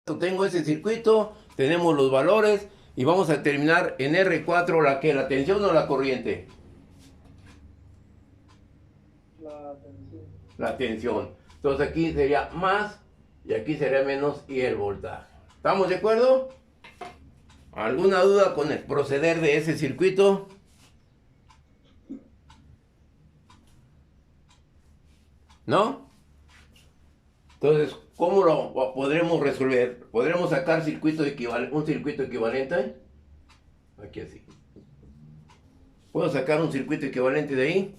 Tengo ese circuito, tenemos los valores y vamos a terminar en R4, la tensión o la corriente. La tensión. La tensión. Entonces aquí sería más y aquí sería menos y el voltaje. ¿Estamos de acuerdo? ¿Alguna duda con el proceder de ese circuito? ¿No? Entonces, ¿cómo lo podremos resolver? ¿Podremos sacar un circuito equivalente? Aquí así. ¿Puedo sacar un circuito equivalente de ahí?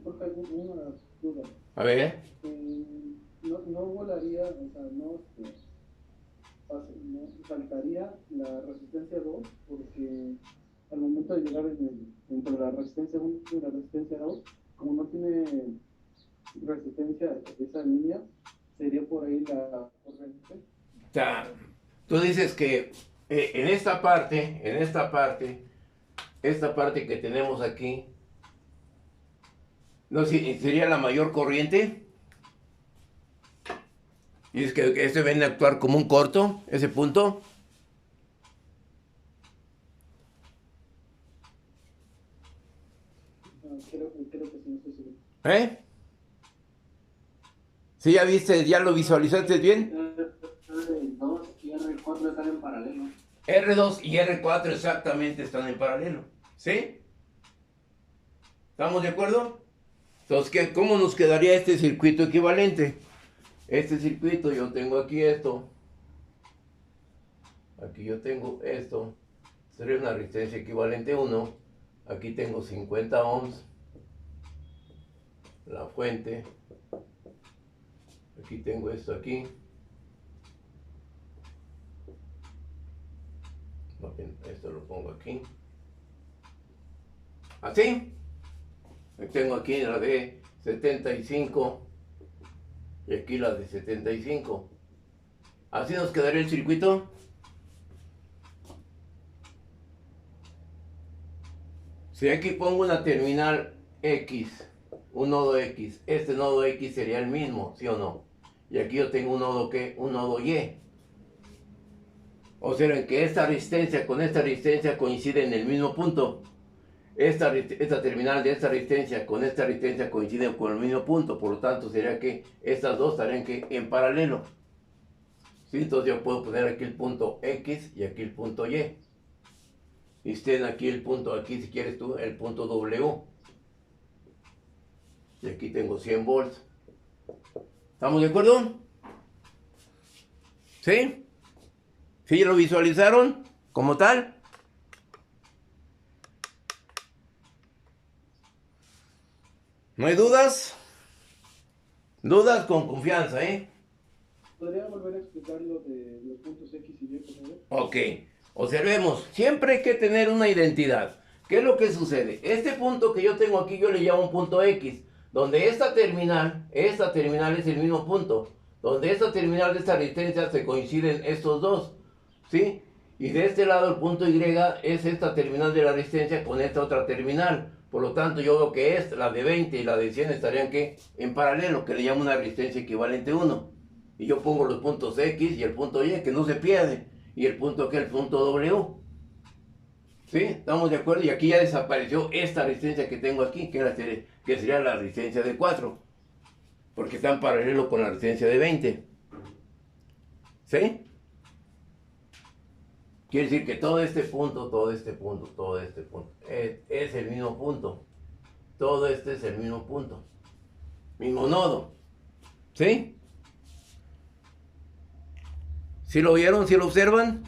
Porque hay una duda. A ver. No volaría, o sea, no saltaría la resistencia 2 porque al momento de llegar entre la resistencia 1 y la resistencia 2, como no tiene resistencia esa línea, sería por ahí la corriente. O sea, tú dices que en esta parte, esta parte que tenemos aquí, ¿no sería la mayor corriente? Y es que este viene a actuar como un corto, ese punto. Creo que sí, no estoy seguro. ¿Eh? ¿Sí ya viste, ya lo visualizaste bien? R2 y R4 están en paralelo. R2 y R4 exactamente están en paralelo. ¿Sí? ¿Estamos de acuerdo? Entonces, ¿cómo nos quedaría este circuito equivalente? Este circuito, yo tengo aquí esto. Aquí yo tengo esto. Sería una resistencia equivalente 1. Aquí tengo 50 ohms. La fuente. Aquí tengo esto aquí. Esto lo pongo aquí. Así. Tengo aquí la de 75 y aquí la de 75. Así nos quedaría el circuito. Si aquí pongo una terminal X, un nodo X, este nodo X sería el mismo, ¿sí o no? Y aquí yo tengo un nodo ¿qué? Un nodo Y. O sea, que esta resistencia con esta resistencia coinciden en el mismo punto. Esta terminal de esta resistencia con esta resistencia coinciden con el mismo punto. Por lo tanto, sería que estas dos estarían en paralelo. ¿Sí? Entonces yo puedo poner aquí el punto X y aquí el punto Y. Y estén aquí el punto, aquí si quieres tú, el punto W. Y aquí tengo 100 volts. ¿Estamos de acuerdo? ¿Sí? ¿Sí lo visualizaron como tal? ¿No hay dudas? Dudas con confianza, ¿eh? ¿Podría volver a explicar lo de los puntos X y Y, por favor? Ok, observemos, siempre hay que tener una identidad. ¿Qué es lo que sucede? Este punto que yo tengo aquí yo le llamo un punto X, donde esta terminal es el mismo punto, donde esta terminal de esta resistencia se coinciden estos dos, ¿sí? Y de este lado el punto Y es esta terminal de la resistencia con esta otra terminal. Por lo tanto yo veo que la de 20 y la de 100 estarían ¿qué? En paralelo, que le llamo una resistencia equivalente 1. Y yo pongo los puntos X y el punto Y, que no se pierde. Y el punto que el punto W. ¿Sí? ¿Estamos de acuerdo? Y aquí ya desapareció esta resistencia que tengo aquí, que sería la resistencia de 4. Porque está en paralelo con la resistencia de 20. ¿Sí? Quiere decir que todo este punto es el mismo punto. Todo este es el mismo punto. Mismo nodo. ¿Sí? ¿Sí lo vieron? ¿Sí lo observan?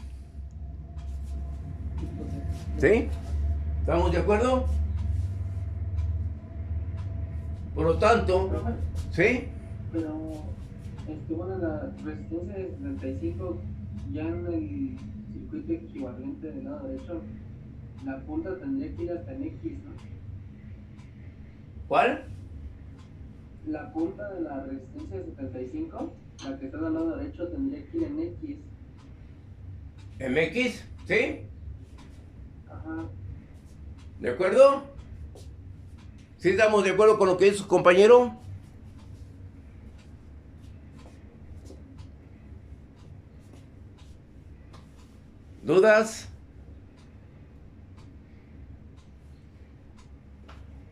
¿Sí? ¿Estamos de acuerdo? Por lo tanto, Profe, ¿sí? pero bueno, la resistencia de 75 ya en el circuito equivalente del lado derecho, la punta tendría que ir hasta en X, ¿no? ¿Cuál? La punta de la resistencia de 75, la que está del lado derecho, tendría que ir en X. MX, ¿sí? Ajá. ¿De acuerdo? ¿Sí estamos de acuerdo con lo que dice su compañero? ¿Dudas?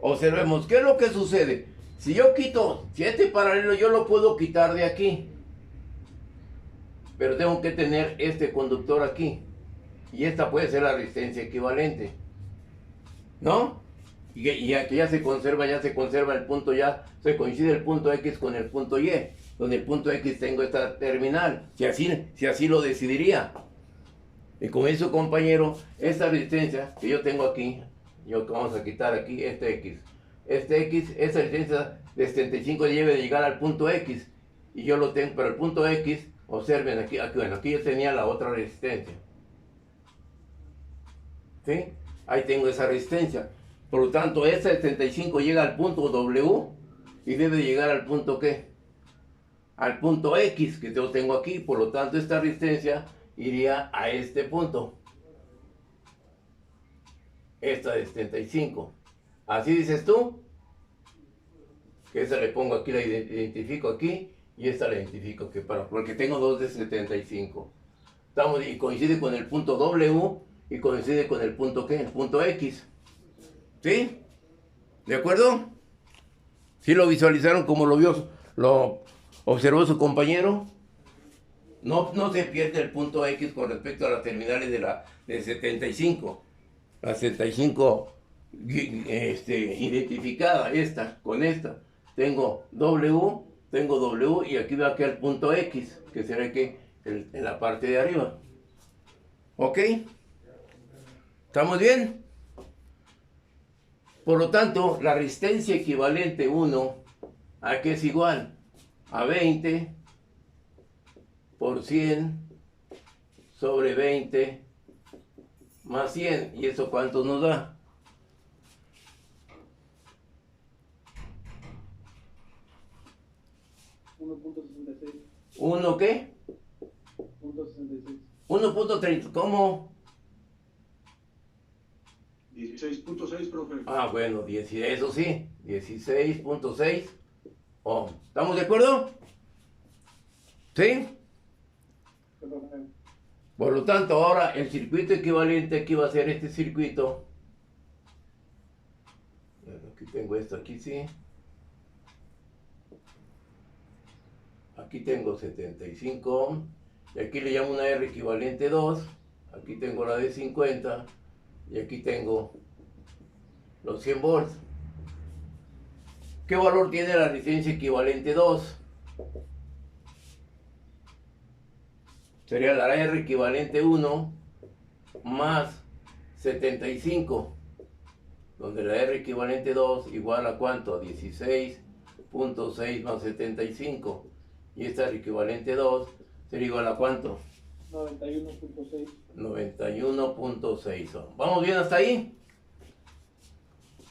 Observemos, ¿qué es lo que sucede? Si yo quito, si este paralelo yo lo puedo quitar de aquí, pero tengo que tener este conductor aquí, y esta puede ser la resistencia equivalente, ¿no? Y aquí ya se conserva el punto, ya se coincide el punto X con el punto Y, donde el punto X tengo esta terminal, si así lo decidiría. Y como dice su compañero, esta resistencia que yo tengo aquí, vamos a quitar aquí este X, esta resistencia de 75 debe de llegar al punto X, y yo lo tengo, pero el punto X, observen aquí, bueno, aquí yo tenía la otra resistencia, ¿sí? Ahí tengo esa resistencia, por lo tanto esta 75 llega al punto W, y debe llegar al punto ¿qué? Al punto X que yo tengo aquí, por lo tanto esta resistencia iría a este punto, esta de 75, así dices tú, que esta le pongo aquí, la identifico aquí, y esta la identifico aquí, porque tengo dos de 75, y coincide con el punto W, y coincide con el punto ¿qué? El punto X, ¿sí? ¿De acuerdo? ¿Sí lo visualizaron como lo observó su compañero? No se pierde el punto X con respecto a las terminales de 75. La 75 identificada, esta con esta. Tengo W y aquí va aquí el punto X, que será aquí en la parte de arriba. ¿Ok? ¿Estamos bien? Por lo tanto, la resistencia equivalente 1, ¿a qué es igual? A 20 por 100 sobre 20 más 100. ¿Y eso cuánto nos da? ¿1 qué? 1.30. ¿Cómo? 16.6, profe. Ah, bueno, eso sí, 16.6 ohm. ¿Estamos de acuerdo? ¿Sí? Por lo tanto, ahora el circuito equivalente aquí va a ser este circuito. Aquí tengo esto, aquí sí. Aquí tengo 75 ohm. Y aquí le llamo una R equivalente 2. Aquí tengo la de 50. Y aquí tengo los 100 volts. ¿Qué valor tiene la resistencia equivalente 2? Sería la R equivalente 1 más 75, donde la R equivalente 2 igual a ¿cuánto? A 16.6 más 75. Y esta R equivalente 2 sería igual a ¿cuánto? 91.6. 91.6. ¿Vamos bien hasta ahí?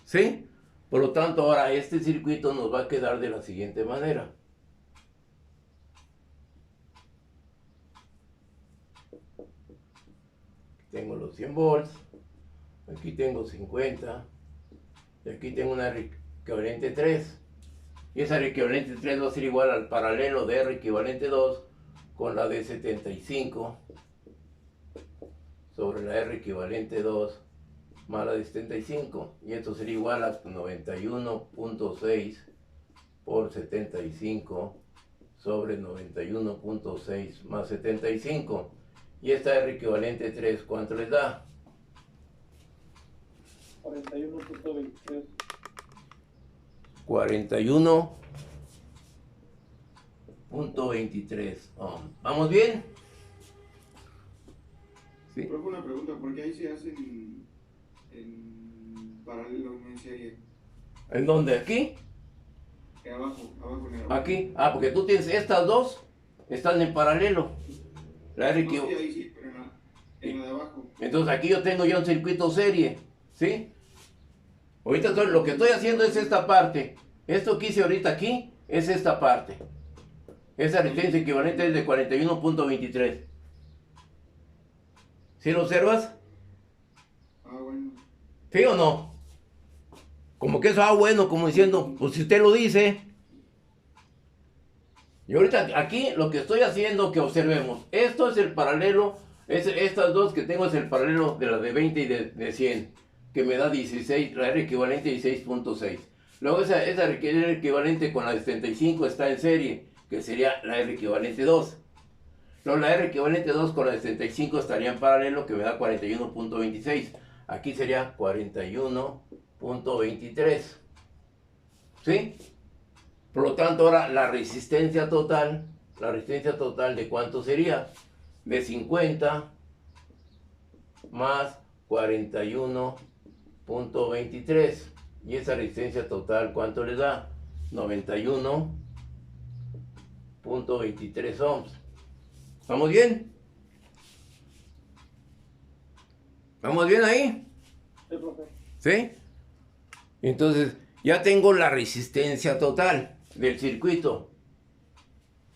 ¿Sí? Por lo tanto, ahora este circuito nos va a quedar de la siguiente manera. Tengo los 100 volts, aquí tengo 50, y aquí tengo una R equivalente 3. Y esa R equivalente 3 va a ser igual al paralelo de R equivalente 2 con la de 75 sobre la R equivalente 2 más la de 75. Y esto sería igual a 91.6 por 75 sobre 91.6 más 75. Y esta R equivalente 3, ¿cuánto les da? 41.23. 41.23 ohm. ¿Vamos bien? Sí. Profe, una pregunta, ¿por qué ahí se hacen en paralelo, no en serie? ¿En dónde? ¿Aquí? Abajo en el Aquí. Ah, porque tú tienes estas dos, están en paralelo. La R no, sí, ahí sí, pero en la de abajo. Entonces aquí yo tengo ya un circuito serie, ¿sí? Ahorita lo que estoy haciendo es esta parte. Esto que hice ahorita aquí es esta parte. Esa resistencia equivalente es de 41.23. ¿Sí lo observas? Ah, bueno. ¿Sí o no? Como que eso, bueno, como diciendo, pues si usted lo dice. Y ahorita aquí lo que estoy haciendo, que observemos, esto es el paralelo, estas dos que tengo es el paralelo de la de 20 y de 100, que me da 16, la R equivalente 16.6. Luego esa R equivalente con la de 75 está en serie, que sería la R equivalente 2. Luego la R equivalente 2 con la de 75 estaría en paralelo, que me da 41.26. Aquí sería 41.23. ¿Sí? Por lo tanto, ahora la resistencia total ¿de cuánto sería? De 50 más 41.23. Y esa resistencia total, ¿cuánto le da? 91.23 ohms. ¿Vamos bien? ¿Vamos bien ahí? Sí, profe. ¿Sí? Entonces, ya tengo la resistencia total del circuito.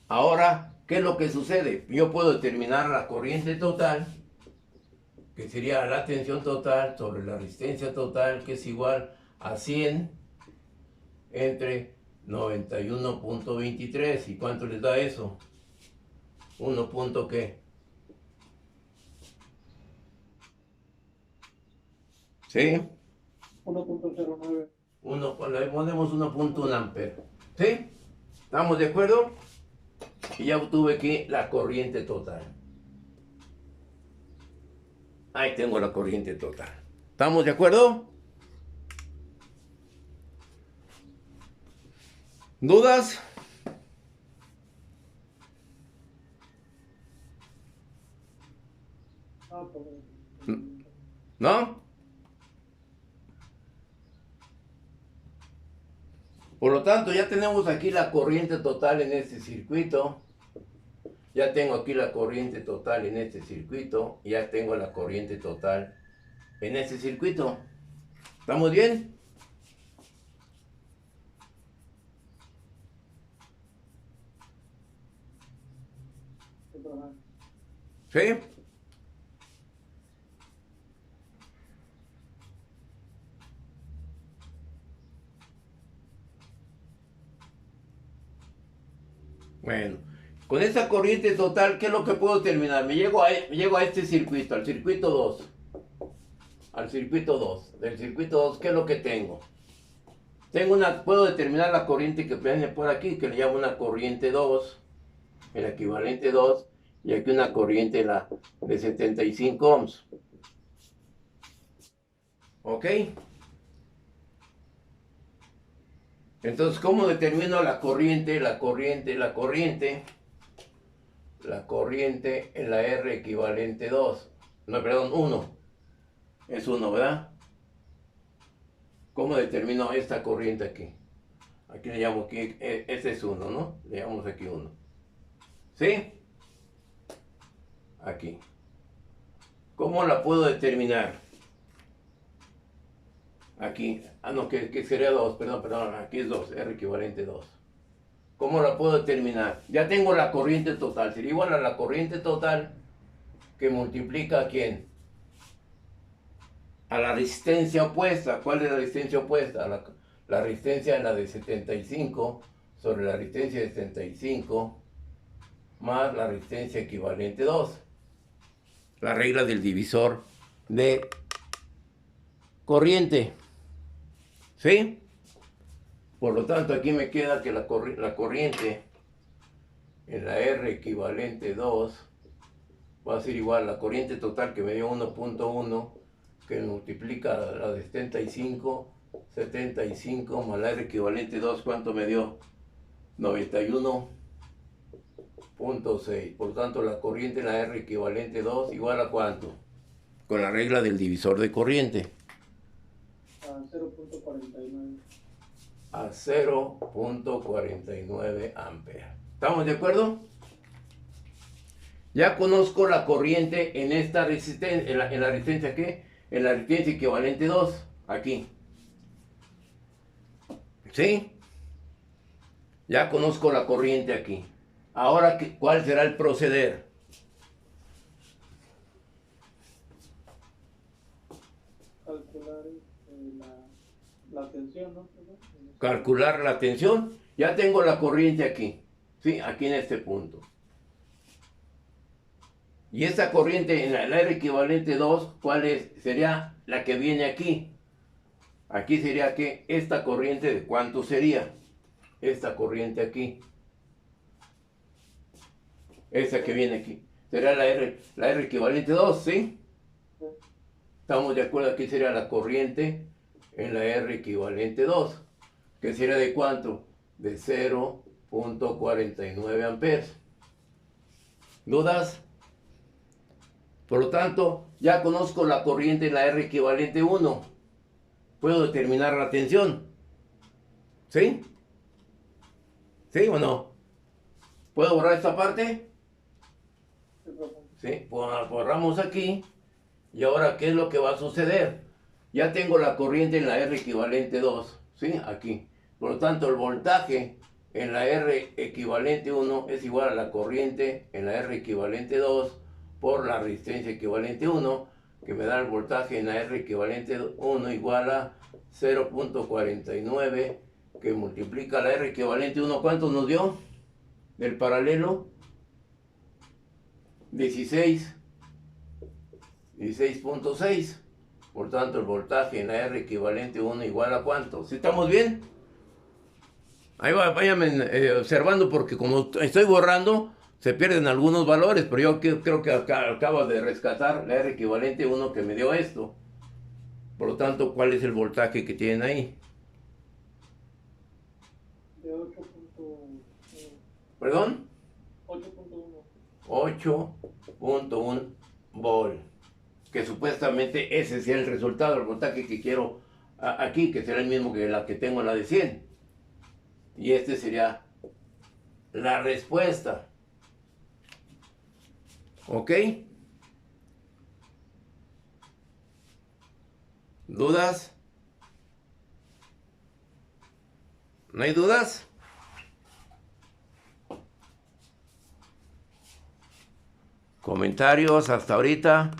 Ahora, ¿qué es lo que sucede? Yo puedo determinar la corriente total, que sería la tensión total sobre la resistencia total, que es igual a 100 entre 91.23. ¿Y cuánto les da eso? 1 punto ¿qué? ¿Sí? 1.09. Le ponemos 1.1 amperes. ¿Sí? ¿Estamos de acuerdo? Y ya obtuve aquí la corriente total. Ahí tengo la corriente total. ¿Estamos de acuerdo? ¿Dudas? ¿No? Por lo tanto, ya tenemos aquí la corriente total en este circuito. Ya tengo aquí la corriente total en este circuito. Ya tengo la corriente total en este circuito. ¿Estamos bien? ¿Sí? Bueno, con esta corriente total, ¿qué es lo que puedo terminar? Me llego a este circuito, al circuito 2. Al circuito 2. Del circuito 2, ¿qué es lo que tengo? Puedo determinar la corriente que viene por aquí, que le llamo una corriente 2, el equivalente 2, y aquí una corriente de 75 ohms. ¿Ok? Entonces, ¿cómo determino la corriente en la R equivalente 2? No, perdón, 1. Es 1, ¿verdad? ¿Cómo determino esta corriente aquí? Aquí le llamo aquí, este es 1, ¿no? Le llamamos aquí 1. ¿Sí? Aquí. ¿Cómo la puedo determinar? Aquí, no, que sería 2, perdón, aquí es 2, R equivalente 2. ¿Cómo la puedo determinar? Ya tengo la corriente total, sería igual a la corriente total que multiplica ¿a quién? A la resistencia opuesta. ¿Cuál es la resistencia opuesta? La resistencia en la de 75 sobre la resistencia de 75 más la resistencia equivalente 2. La regla del divisor de corriente. ¿Sí? Por lo tanto, aquí me queda que la corriente en la R equivalente 2 va a ser igual a la corriente total que me dio 1.1, que multiplica la de 75 más la R equivalente 2, ¿cuánto me dio? 91.6. Por lo tanto, la corriente en la R equivalente 2 igual a ¿cuánto? Con la regla del divisor de corriente. A 0.49. A 0.49 amperes. ¿Estamos de acuerdo? Ya conozco la corriente en esta resistencia, en la resistencia ¿qué? En la resistencia equivalente 2, aquí. ¿Sí? Ya conozco la corriente aquí. Ahora, ¿cuál será el proceder? Calcular la la tensión, ¿no? Calcular la tensión. Ya tengo la corriente aquí. Sí, aquí en este punto. Y esta corriente en la R equivalente 2, ¿cuál es? Sería la que viene aquí. Aquí sería que esta corriente, ¿de cuánto sería? Esta corriente aquí. Esa que viene aquí. Sería la R equivalente 2, ¿sí? Estamos de acuerdo, aquí sería la corriente en la R equivalente 2. ¿Que sería de cuánto? De 0.49 amperes. ¿Dudas? Por lo tanto, ya conozco la corriente en la R equivalente 1. Puedo determinar la tensión. ¿Sí? ¿Sí o no? ¿Puedo borrar esta parte? Sí, borramos aquí. Y ahora, ¿qué es lo que va a suceder? Ya tengo la corriente en la R equivalente 2. ¿Sí? Aquí. Por lo tanto, el voltaje en la R equivalente 1 es igual a la corriente en la R equivalente 2 por la resistencia equivalente 1, que me da el voltaje en la R equivalente 1 igual a 0.49, que multiplica la R equivalente 1. ¿Cuánto nos dio? Del paralelo. 16.6. Por tanto, el voltaje en la R equivalente 1 igual a ¿cuánto? ¿Sí estamos bien? Ahí váyanme observando, porque como estoy borrando, se pierden algunos valores, pero yo creo que acabo de rescatar la R equivalente 1 que me dio esto. Por lo tanto, ¿cuál es el voltaje que tienen ahí? De 8.1. ¿Perdón? 8.1. 8.1 volt. Que supuestamente ese sea el resultado, el voltaje que quiero aquí, que será el mismo que la que tengo en la de 100. Y este sería la respuesta. ¿Ok? ¿Dudas? ¿No hay dudas? Comentarios hasta ahorita.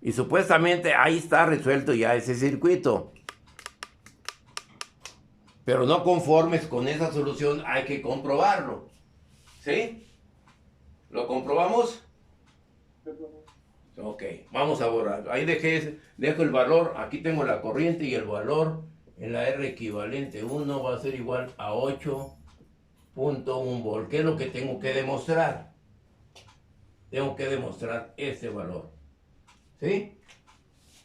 Y supuestamente ahí está resuelto ya ese circuito. Pero no conformes con esa solución, hay que comprobarlo. ¿Sí? ¿Lo comprobamos? Ok, vamos a borrar. Ahí dejo el valor. Aquí tengo la corriente y el valor en la R equivalente 1 va a ser igual a 8.1 volt. ¿Qué es lo que tengo que demostrar? Tengo que demostrar este valor. ¿Sí?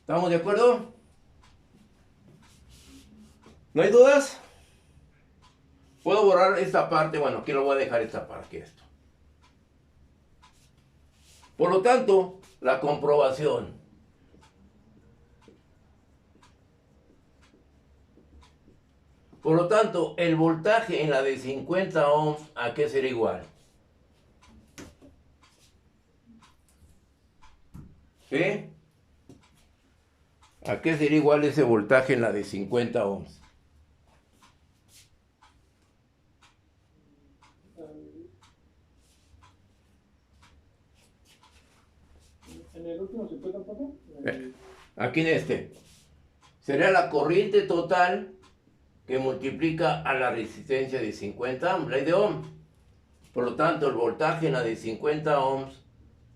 ¿Estamos de acuerdo? ¿No hay dudas? ¿Puedo borrar esta parte? Bueno, aquí lo voy a dejar esta parte, esto. Por lo tanto, la comprobación. Por lo tanto, el voltaje en la de 50 ohms, ¿a qué será igual? ¿Sí? ¿A qué sería igual ese voltaje en la de 50 ohms? En el último circuito, ¿no? Aquí en este. Será la corriente total que multiplica a la resistencia de 50 ohms, ley de Ohm. Por lo tanto, el voltaje en la de 50 ohms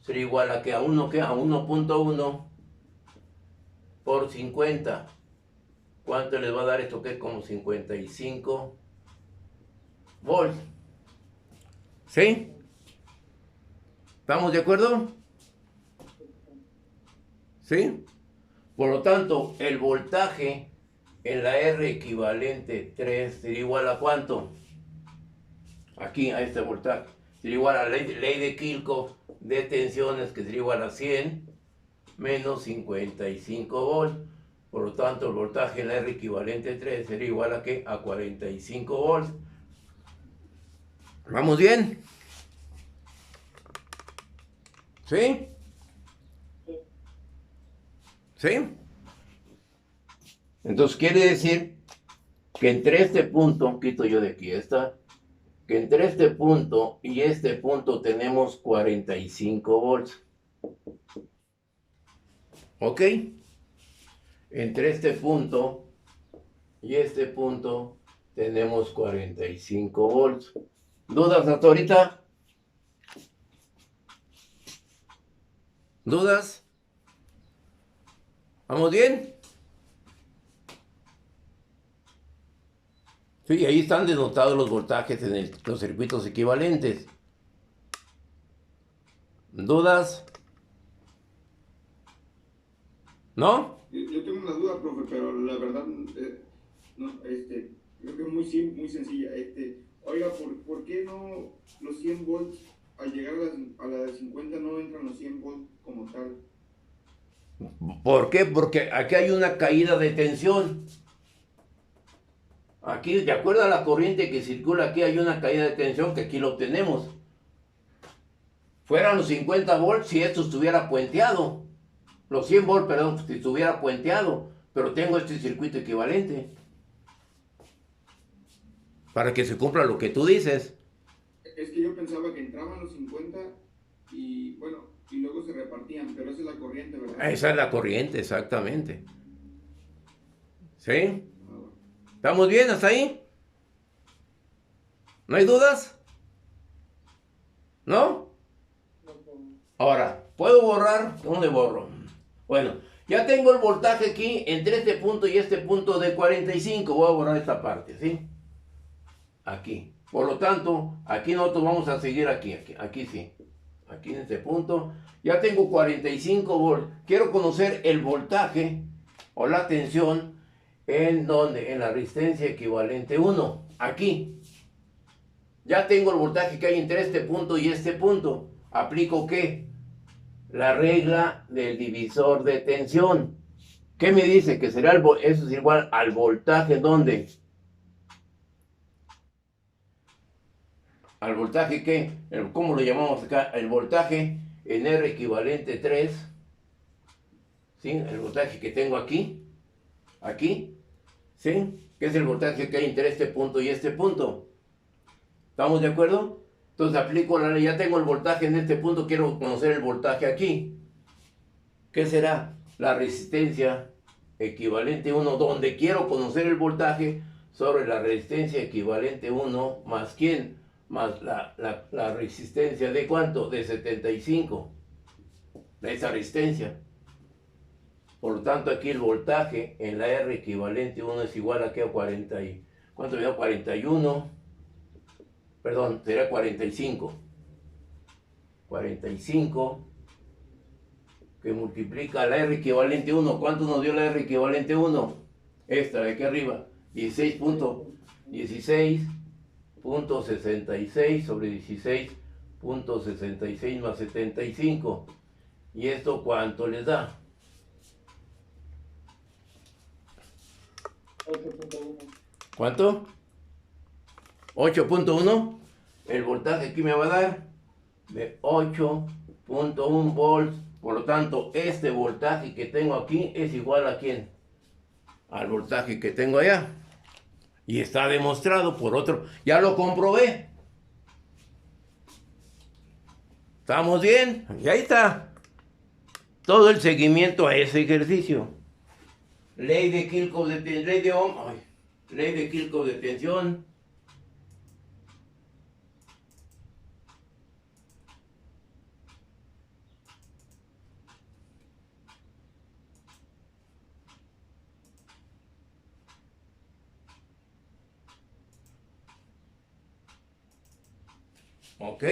sería igual a que a 1.1 por 50. ¿Cuánto les va a dar esto? Que es como 55 volts. ¿Sí? ¿Estamos de acuerdo? ¿Sí? Por lo tanto, el voltaje en la R equivalente 3 sería igual a ¿cuánto? Aquí, a este voltaje. Sería igual a la ley de Kirchhoff de tensiones, que sería igual a 100 menos 55 volts. Por lo tanto, el voltaje en la R equivalente 3 sería igual a ¿qué? A 45 volts. ¿Vamos bien? ¿Sí? ¿Sí? Entonces quiere decir que entre este punto, quito yo de aquí esta, que entre este punto y este punto tenemos 45 volts. ¿Ok? Entre este punto y este punto tenemos 45 volts. ¿Dudas hasta ahorita? ¿Dudas? ¿Vamos bien? Sí, ahí están denotados los voltajes en los circuitos equivalentes. ¿Dudas? ¿No? Yo tengo una duda, profe, pero la verdad, no, creo que es muy sencilla. Oiga, ¿por qué no los 100 volts, al llegar a la de 50, no entran los 100 volts como tal? ¿Por qué? Porque aquí hay una caída de tensión. Aquí, de acuerdo a la corriente que circula aquí, hay una caída de tensión que aquí lo tenemos. Fueran los 50 volts si esto estuviera puenteado. Los 100 volts, perdón, si estuviera puenteado. Pero tengo este circuito equivalente. Para que se cumpla lo que tú dices. Es que yo pensaba que entraban los 50 y, bueno, y luego se repartían, pero esa es la corriente, ¿verdad? Esa es la corriente, exactamente. ¿Sí? Ah, bueno. ¿Estamos bien hasta ahí? ¿No hay dudas? ¿No? Ahora, ¿puedo borrar? ¿Dónde borro? Bueno, ya tengo el voltaje aquí entre este punto y este punto de 45. Voy a borrar esta parte, ¿sí? Aquí. Por lo tanto, aquí nosotros vamos a seguir aquí sí. Aquí en este punto. Ya tengo 45 volts. Quiero conocer el voltaje o la tensión en donde, en la resistencia equivalente 1. Aquí. Ya tengo el voltaje que hay entre este punto y este punto. ¿Aplico qué? La regla del divisor de tensión. ¿Qué me dice? Que será eso es igual al voltaje, ¿dónde? Al voltaje que, ¿cómo lo llamamos acá? El voltaje en R equivalente 3, ¿sí? El voltaje que tengo aquí, ¿sí? Que es el voltaje que hay entre este punto y este punto. ¿Estamos de acuerdo? Entonces aplico la ley, ya tengo el voltaje en este punto, quiero conocer el voltaje aquí. ¿Qué será? La resistencia equivalente 1, donde quiero conocer el voltaje sobre la resistencia equivalente 1 más ¿quién? Más la resistencia de ¿cuánto? De 75. De esa resistencia. Por lo tanto, aquí el voltaje en la R equivalente 1 es igual a ¿qué? A 40 y... ¿Cuánto me da? 41. Perdón, será 45. 45 que multiplica la R equivalente 1. ¿Cuánto nos dio la R equivalente 1? Esta de aquí arriba. 16.66 sobre 16.66 más 75. ¿Y esto cuánto les da? 8.1. ¿Cuánto? 8.1. El voltaje aquí me va a dar de 8.1 volts. Por lo tanto, este voltaje que tengo aquí es igual a ¿quién? Al voltaje que tengo allá. Y está demostrado por otro. Ya lo comprobé. ¿Estamos bien? Y ahí está. Todo el seguimiento a ese ejercicio. Ley de Kirchhoff de tensión. Ley de Ohm. Ley de Kirchhoff de tensión. Ok.